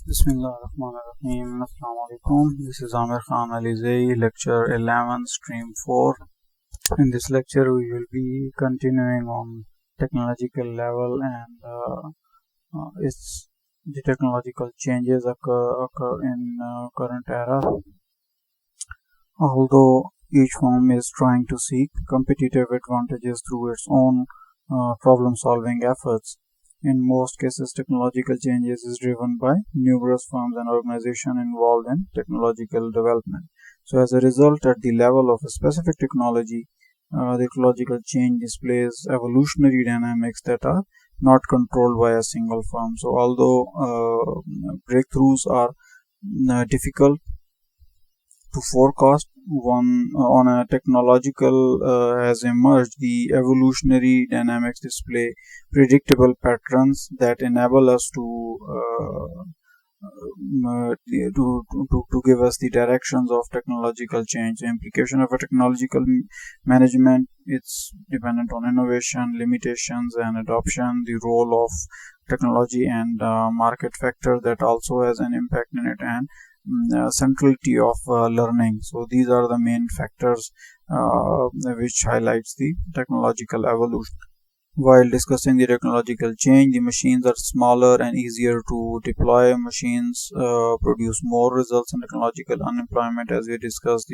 Bismillah Rahim. Alaikum. This is Aamer Alyzaee, lecture 11, stream 4. In this lecture, we will be continuing on technological level and its the technological changes occur in current era. Although each firm is trying to seek competitive advantages through its own problem-solving efforts. In most cases, technological changes is driven by numerous firms and organizations involved in technological development. So as a result, at the level of a specific technology, the ecological change displays evolutionary dynamics that are not controlled by a single firm. So although breakthroughs are difficult to forecast, one on a technological has emerged, the evolutionary dynamics display predictable patterns that enable us to give us the directions of technological change. The implication of a technological management, it's dependent on innovation, limitations, and adoption, the role of technology and market factor that also has an impact in it, and centrality of learning. So these are the main factors which highlights the technological evolution. While discussing the technological change, the machines are smaller and easier to deploy. Machines produce more results, and technological unemployment, as we discussed,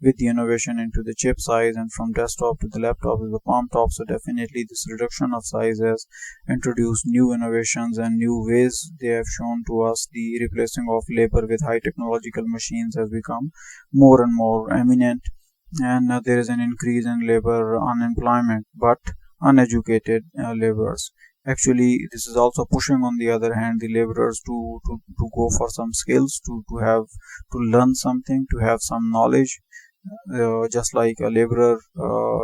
with the innovation into the chip size and from desktop to the laptop to the palm top. So definitely this reduction of size has introduced new innovations and new ways. They have shown to us the replacing of labor with high technological machines have become more and more eminent, and there is an increase in labor unemployment, but uneducated laborers. Actually, this is also pushing, on the other hand, the laborers to go for some skills, to learn something, to have some knowledge. Just like a laborer,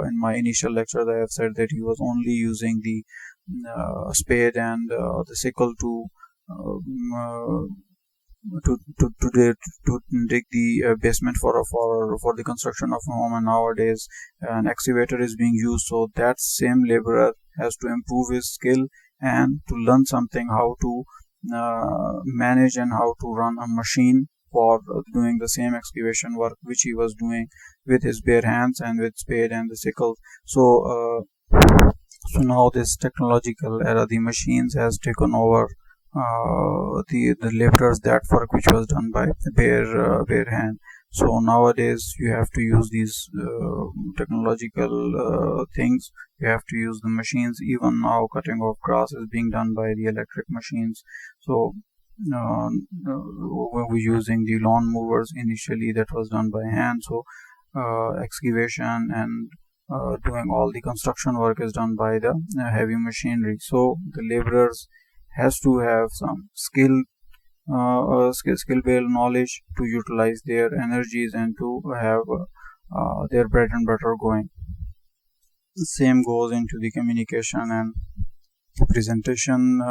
in my initial lecture, I have said that he was only using the spade and the sickle to dig the basement for the construction of a home, and nowadays an excavator is being used. So that same laborer has to improve his skill and to learn something, how to manage and how to run a machine for doing the same excavation work which he was doing with his bare hands and with spade and the sickle. So now this technological era, the machines has taken over the laborers, that work which was done by bare hand. So nowadays you have to use these technological things. You have to use the machines. Even now cutting of grass is being done by the electric machines. So we were using the lawn movers initially, that was done by hand. So excavation and doing all the construction work is done by the heavy machinery. So the laborers has to have some skill based knowledge to utilize their energies and to have their bread and butter going. The same goes into the communication and presentation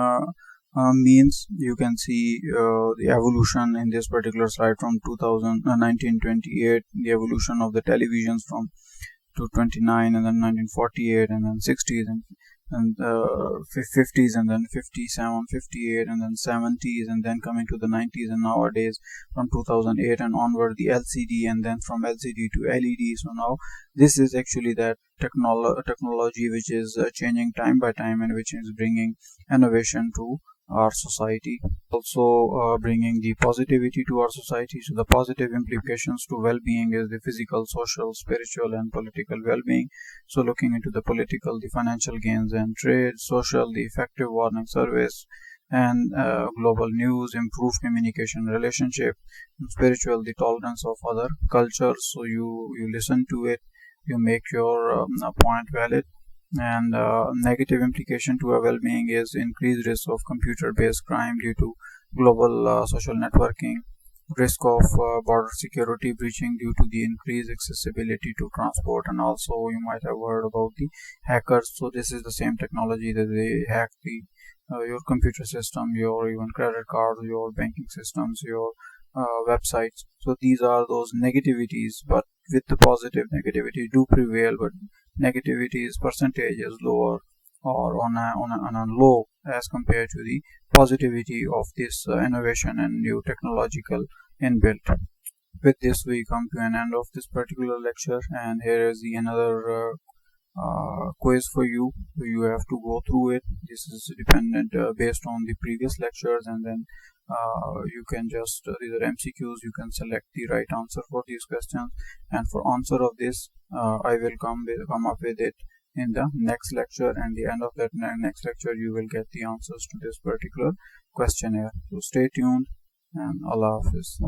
means. You can see the evolution in this particular slide from 1928, the evolution of the televisions from 229, and then 1948, and then 60s, and 50s, and then 57, 58, and then 70s, and then coming to the 90s, and nowadays from 2008 and onward the LCD, and then from LCD to LED. So now this is actually that technology which is changing time by time, and which is bringing innovation to our society, also bringing the positivity to our society. So the positive implications to well-being is the physical, social, spiritual, and political well-being. So looking into the political, the financial gains and trade; social, the effective warning service and global news; improved communication relationship; and spiritual, the tolerance of other cultures. So you listen to it, you make your point valid. And negative implication to our well-being is increased risk of computer-based crime due to global social networking, risk of border security breaching due to the increased accessibility to transport, and also you might have heard about the hackers. So this is the same technology that they hack your computer system, your even credit cards, your banking systems, your websites. So these are those negativities, but with the positive, negativity do prevail, but negativity's percentage is lower or on a low as compared to the positivity of this innovation and new technological inbuilt. With this, we come to an end of this particular lecture, and here is the another quiz for you. You have to go through it. This is dependent based on the previous lectures, and then you can just these are MCQs. You can select the right answer for these questions, and for answer of this, I will come up with it in the next lecture, and the end of that next lecture you will get the answers to this particular questionnaire. So stay tuned, and Allah Hafiz.